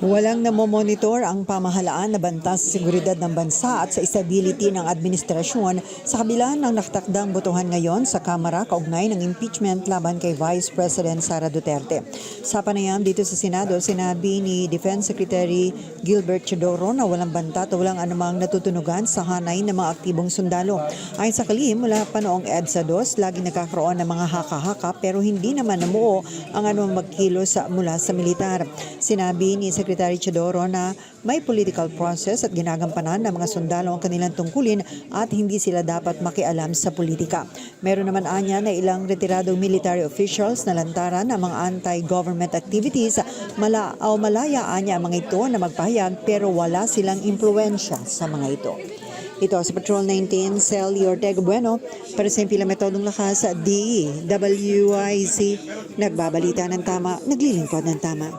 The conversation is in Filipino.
Walang namomonitor ang pamahalaan na banta sa seguridad ng bansa at sa stability ng administrasyon sa kabila ng nakatakdang botohan ngayon sa Kamara kaugnay ng impeachment laban kay Vice President Sara Duterte. Sa panayam dito sa Senado, sinabi ni Defense Secretary Gilbert Chodoro na walang banta at walang anumang natutunugan sa hanay ng mga aktibong sundalo. Ayon sa kalihim, mula pa noong EDSA 2, laging nagkakaroon ng mga haka-haka pero hindi naman namuo ang anumang magkilos mula sa militar. Sinabi ni Secretary Chodoro na may political process at ginagampanan ng mga sundalo ang kanilang tungkulin at hindi sila dapat makialam sa politika. Meron naman anya na ilang retiradong military officials na lantaran ang mga anti-government activities. Malaya anya ang mga ito na magpahayag pero wala silang impluensya sa mga ito. Ito sa Patrol 19, Celly Ortega Bueno, para sa Impila Metodong Lakas, DWIC, nagbabalita ng tama, naglilingkod ng tama.